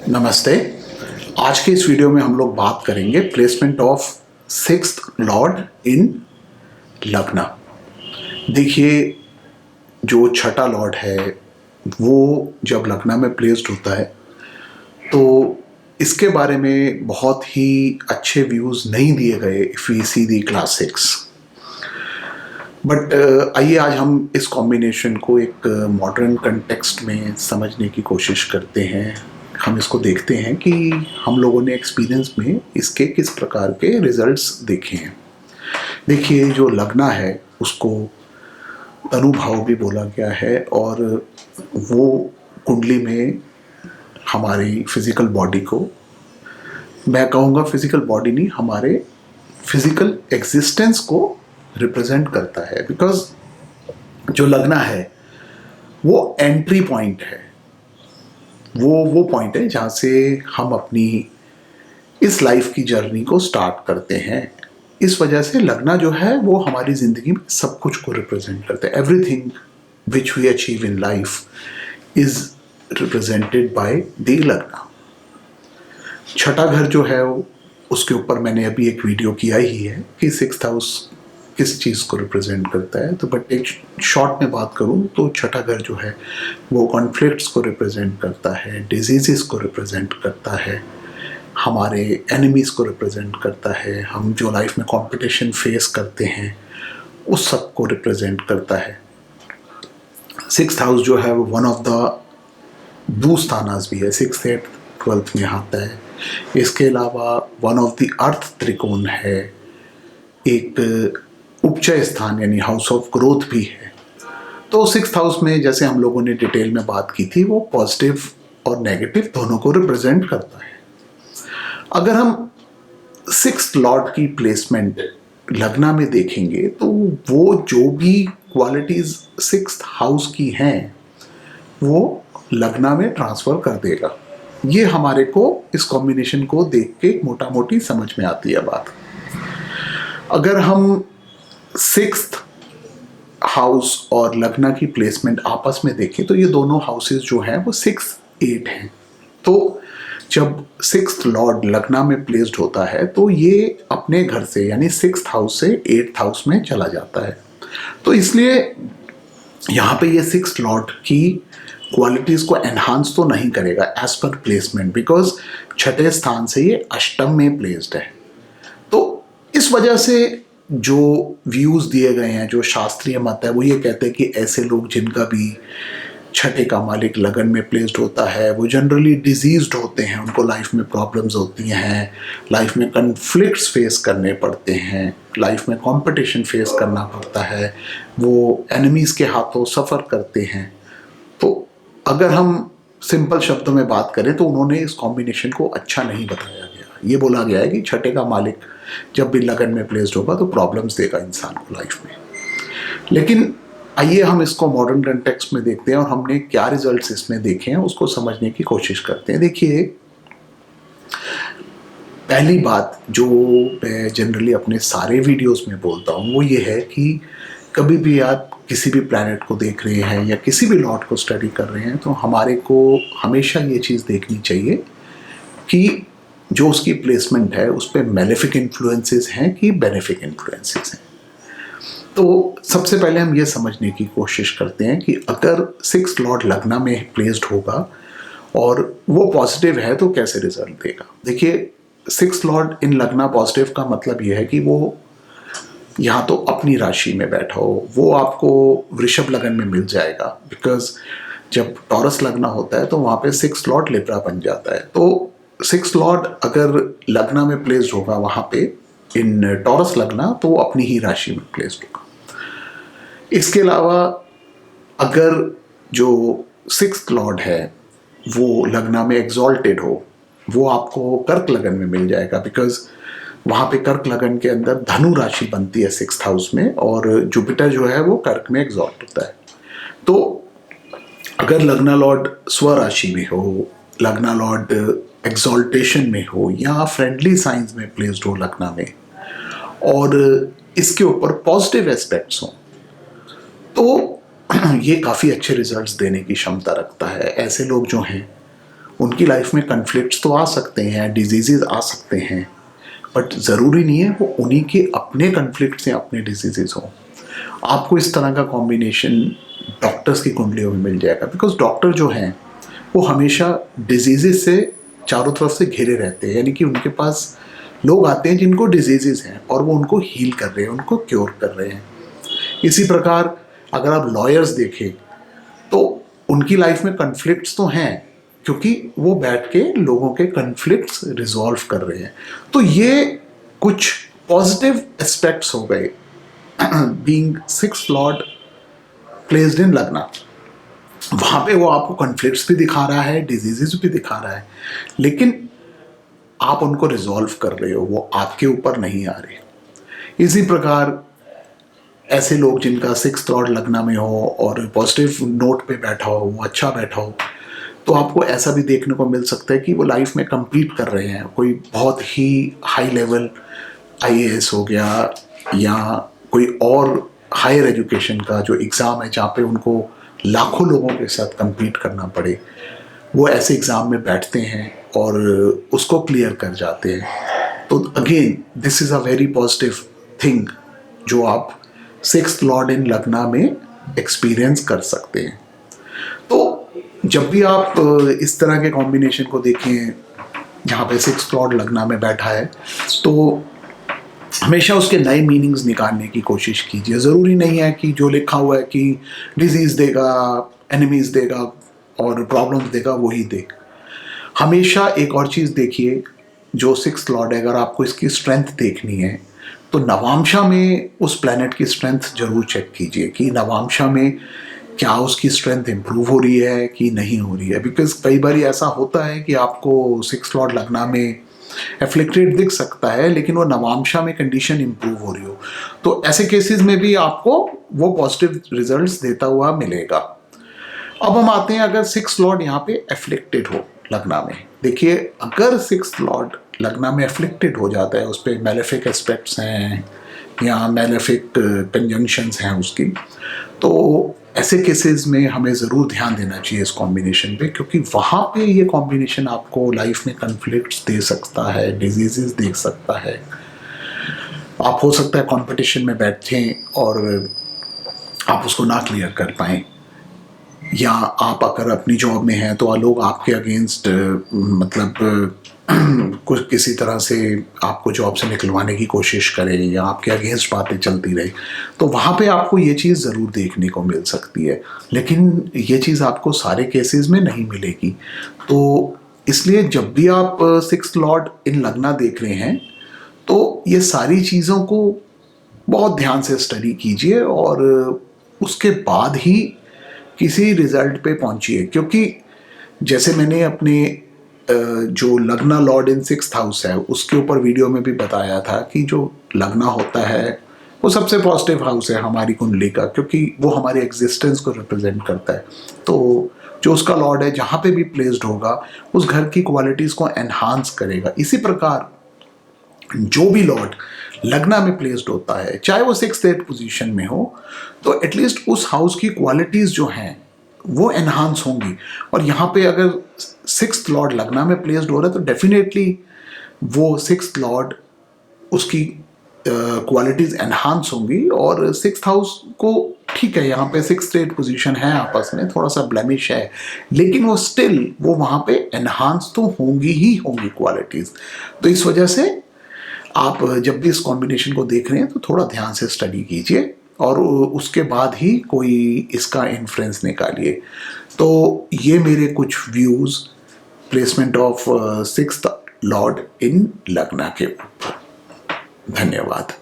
नमस्ते। आज के इस वीडियो में हम लोग बात करेंगे प्लेसमेंट ऑफ सिक्स्थ लॉर्ड इन लग्न। देखिए, जो छठा लॉर्ड है वो जब लग्न में प्लेस्ड होता है तो इसके बारे में बहुत ही अच्छे व्यूज़ नहीं दिए गए if we see the class 6। But आइए आज हम इस कॉम्बिनेशन को एक मॉडर्न कंटेक्स्ट में समझने की कोशिश करते हैं। हम इसको देखते हैं कि हम लोगों ने एक्सपीरियंस में इसके किस प्रकार के रिजल्ट्स देखे हैं। देखिए, जो लग्ना है उसको तनु भाव भी बोला गया है और वो कुंडली में हमारी फिजिकल बॉडी को, मैं कहूँगा फिजिकल बॉडी नहीं, हमारे फिजिकल एग्जिस्टेंस को रिप्रेजेंट करता है। बिकॉज जो लग्ना है वो एंट्री पॉइंट है, वो पॉइंट है जहाँ से हम अपनी इस लाइफ की जर्नी को स्टार्ट करते हैं। इस वजह से लग्ना जो है वो हमारी ज़िंदगी में सब कुछ को रिप्रेजेंट करता है। Everything which we achieve in life is represented by the lagna. छठा घर जो है उसके ऊपर मैंने अभी एक वीडियो किया ही है कि सिक्स्थ हाउस किस चीज़ को रिप्रेजेंट करता है। तो बट एक शॉर्ट में बात करूँ तो छठा घर जो है वो कॉन्फ्लिक्ट्स को रिप्रेजेंट करता है, डिजीज़ को रिप्रेजेंट करता है, हमारे एनिमीज़ को रिप्रेजेंट करता है, हम जो लाइफ में कंपटीशन फेस करते हैं उस सब को रिप्रेजेंट करता है। सिक्स्थ हाउस जो है वो वन ऑफ द भूस्थानास भी है, 6th 8th 12th में आता है। इसके अलावा वन ऑफ द अर्थ त्रिकोण है, एक उपचय स्थान यानी हाउस ऑफ ग्रोथ भी है। तो सिक्स्थ हाउस में जैसे हम लोगों ने डिटेल में बात की थी वो पॉजिटिव और नेगेटिव दोनों को रिप्रेजेंट करता है। अगर हम सिक्स्थ लॉर्ड की प्लेसमेंट लग्ना में देखेंगे तो वो जो भी क्वालिटीज सिक्स्थ हाउस की हैं वो लग्ना में ट्रांसफर कर देगा। ये हमारे को इस कॉम्बिनेशन को देख के मोटा मोटी समझ में आती है बात। अगर हम सिक्स्थ हाउस और लग्ना की प्लेसमेंट आपस में देखें तो ये दोनों हाउसेस जो हैं वो 6 8 हैं। तो जब सिक्स्थ लॉर्ड लग्ना में प्लेस्ड होता है तो ये अपने घर से यानी सिक्स्थ हाउस से 8th हाउस में चला जाता है। तो इसलिए यहाँ पे ये सिक्स्थ लॉर्ड की क्वालिटीज को एनहांस तो नहीं करेगा एज पर प्लेसमेंट, बिकॉज छठे स्थान से ये अष्टम में प्लेस्ड है। तो इस वजह से जो व्यूज़ दिए गए हैं, जो शास्त्रीय मत है, वो ये कहते हैं कि ऐसे लोग जिनका भी छठे का मालिक लगन में प्लेस्ड होता है वो जनरली डिजीज्ड होते हैं, उनको लाइफ में प्रॉब्लम्स होती हैं, लाइफ में कन्फ्लिक्ट्स फेस करने पड़ते हैं, लाइफ में कंपटीशन फेस करना पड़ता है, वो एनिमीज़ के हाथों सफ़र करते हैं। तो अगर हम सिंपल शब्दों में बात करें तो उन्होंने इस कॉम्बिनेशन को अच्छा नहीं बताया गया। ये बोला गया है कि छठे का मालिक जब भी लगन में प्लेस्ड होगा तो प्रॉब्लम्स देगा इंसान को लाइफ में। लेकिन आइए हम इसको मॉडर्न कंटेक्स्ट में देखते हैं और हमने क्या रिजल्ट्स इसमें देखे हैं उसको समझने की कोशिश करते हैं। देखिए, पहली बात जो मैं जनरली अपने सारे वीडियोस में बोलता हूँ वो ये है कि कभी भी आप किसी भी प्लैनेट को देख रहे हैं या किसी भी लॉर्ड को स्टडी कर रहे हैं तो हमारे को हमेशा ये चीज़ देखनी चाहिए कि जो उसकी प्लेसमेंट है उस पर मेलेफिक इन्फ्लुएंसेस हैं कि बेनिफिक इन्फ्लुएंसेस हैं। तो सबसे पहले हम ये समझने की कोशिश करते हैं कि अगर सिक्स्थ लॉर्ड लग्ना में प्लेस्ड होगा और वो पॉजिटिव है तो कैसे रिजल्ट देगा। देखिए, सिक्स्थ लॉर्ड इन लग्ना पॉजिटिव का मतलब ये है कि वो यहाँ तो अपनी राशि में बैठा हो, वो आपको वृषभ लगन में मिल जाएगा। बिकॉज जब टॉरस लग्ना होता है तो वहाँ पे सिक्स्थ लॉर्ड लिब्रा बन जाता है। तो सिक्स्थ लॉर्ड अगर लग्ना में प्लेस्ड होगा वहाँ पे इन टॉरस लग्ना तो वो अपनी ही राशि में प्लेस्ड होगा। इसके अलावा अगर जो सिक्स्थ लॉर्ड है वो लग्ना में एग्जॉल्टेड हो वो आपको कर्क लगन में मिल जाएगा। बिकॉज वहाँ पे कर्क लगन के अंदर धनु राशि बनती है सिक्स्थ हाउस में और जुपिटर जो है वो कर्क में एग्जॉल्ट होता है। तो अगर लग्ना लॉर्ड स्वराशि में हो, लग्ना लॉर्ड एग्जॉल्टेशन में हो या फ्रेंडली साइंस में प्लेस्ड हो लग्ना में और इसके ऊपर पॉजिटिव एस्पेक्ट्स हों तो ये काफ़ी अच्छे रिजल्ट्स देने की क्षमता रखता है। ऐसे लोग जो हैं उनकी लाइफ में कन्फ्लिक्ट्स तो आ सकते हैं, डिजीजेज आ सकते हैं, बट ज़रूरी नहीं है वो उन्हीं के अपने कन्फ्लिक्ट्स या अपने डिजीजेज हों। आपको इस तरह का कॉम्बिनेशन डॉक्टर्स की कुंडलियों में मिल जाएगा, बिकॉज डॉक्टर जो हैं वो हमेशा डिजीजेज से चारों तरफ से घिरे रहते हैं, यानी कि उनके पास लोग आते हैं जिनको डिजीजेज हैं और वो उनको हील कर रहे हैं, उनको क्योर कर रहे हैं। इसी प्रकार अगर आप लॉयर्स देखें तो उनकी लाइफ में कन्फ्लिक्ट्स तो हैं, क्योंकि वो बैठ के लोगों के कन्फ्लिक्ट्स रिजॉल्व कर रहे हैं। तो ये कुछ पॉजिटिव एस्पेक्ट्स हो गए being sixth Lord placed in लग्ना। वहाँ पे वो आपको कन्फ्लिक्ट्स भी दिखा रहा है, डिजीजेस भी दिखा रहा है, लेकिन आप उनको रिजॉल्व कर रहे हो, वो आपके ऊपर नहीं आ रहे। इसी प्रकार ऐसे लोग जिनका सिक्स्थ लॉर्ड लग्ना में हो और पॉजिटिव नोट पे बैठा हो, वो अच्छा बैठा हो, तो आपको ऐसा भी देखने को मिल सकता है कि वो लाइफ में कम्पीट कर रहे हैं। कोई बहुत ही हाई लेवल IAS हो गया या कोई और हायर एजुकेशन का जो एग्ज़ाम है जहाँ पे उनको लाखों लोगों के साथ कम्पीट करना पड़े, वो ऐसे एग्ज़ाम में बैठते हैं और उसको क्लियर कर जाते हैं। तो again this is a very positive thing जो आप सिक्स्थ लॉर्ड इन लग्ना में एक्सपीरियंस कर सकते हैं। तो जब भी आप इस तरह के कॉम्बिनेशन को देखें जहाँ पे सिक्स्थ लॉर्ड लग्ना में बैठा है, तो हमेशा उसके नए मीनिंग्स निकालने की कोशिश कीजिए। ज़रूरी नहीं है कि जो लिखा हुआ है कि डिजीज़ देगा, एनिमीज़ देगा और प्रॉब्लम्स देगा वही दे। हमेशा एक और चीज़ देखिए, जो सिक्स्थ लॉर्ड है, अगर आपको इसकी स्ट्रेंथ देखनी है तो नवांशा में उस प्लैनेट की स्ट्रेंथ जरूर चेक कीजिए कि नवांशा में क्या उसकी स्ट्रेंथ इम्प्रूव हो रही है कि नहीं हो रही है। बिकॉज कई बार ऐसा होता है कि आपको सिक्स्थ लॉर्ड लग्ना में एफ्लिक्टेड दिख सकता है, लेकिन वो नवांशा में कंडीशन इम्प्रूव हो रही हो, तो ऐसे केसेस में भी आपको वो पॉजिटिव रिजल्ट्स देता हुआ मिलेगा। अब हम आते हैं, अगर सिक्स्थ लॉर्ड यहाँ पे एफ्लिक्टेड हो लग्ना में, देखिए अगर सिक्स्थ लॉर्ड लग्ना में एफ्लिक्टेड हो जाता है, उस पर मेलेफिक एस्पेक्ट्स हैं या मेलेफिक कंजंक्शंस हैं उसकी, तो ऐसे केसेस में हमें ज़रूर ध्यान देना चाहिए इस कॉम्बिनेशन पे, क्योंकि वहाँ पे ये कॉम्बिनेशन आपको लाइफ में कन्फ्लिक्ट्स दे सकता है, डिजीजेस दे सकता है। आप हो सकता है कंपटीशन में बैठें और आप उसको ना क्लियर कर पाएँ, या आप अगर अपनी जॉब में हैं तो लोग आपके अगेंस्ट मतलब कुछ किसी तरह से आपको जॉब से निकलवाने की कोशिश करें या आपके अगेंस्ट बातें चलती रहे, तो वहाँ पे आपको ये चीज़ ज़रूर देखने को मिल सकती है। लेकिन ये चीज़ आपको सारे केसेस में नहीं मिलेगी। तो इसलिए जब भी आप सिक्स्थ लॉर्ड इन लग्ना देख रहे हैं तो ये सारी चीज़ों को बहुत ध्यान से स्टडी कीजिए और उसके बाद ही किसी रिजल्ट पे पहुंचिए। क्योंकि जैसे मैंने अपने जो लग्ना लॉर्ड इन सिक्स्थ हाउस है उसके ऊपर वीडियो में भी बताया था कि जो लग्ना होता है वो सबसे पॉजिटिव हाउस है हमारी कुंडली का, क्योंकि वो हमारे एग्जिस्टेंस को रिप्रेजेंट करता है। तो जो उसका लॉर्ड है जहाँ पे भी प्लेस्ड होगा उस घर की क्वालिटीज़ को एनहांस करेगा। इसी प्रकार जो भी लॉर्ड लग्ना में प्लेस्ड होता है, चाहे वो सिक्स्थ एट पोजीशन में हो, तो एटलीस्ट उस हाउस की क्वालिटीज़ जो हैं वो एनहांस होंगी। और यहाँ पे अगर सिक्स्थ लॉर्ड लग्ना में प्लेस्ड हो रहा है तो डेफिनेटली वो सिक्स्थ लॉर्ड उसकी क्वालिटीज़ एनहांस होंगी। और सिक्स्थ हाउस को ठीक है, यहाँ पे सिक्स्थ एट पोजीशन है, आपस में थोड़ा सा ब्लेमिश है, लेकिन वो स्टिल वो वहाँ पे एनहांस तो होंगी ही होंगी क्वालिटीज़। तो इस वजह से आप जब भी इस कॉम्बिनेशन को देख रहे हैं तो थोड़ा ध्यान से स्टडी कीजिए और उसके बाद ही कोई इसका इन्फ्लुएंस निकालिए। तो ये मेरे कुछ views placement of sixth lord in लग्ना के ऊपर। धन्यवाद।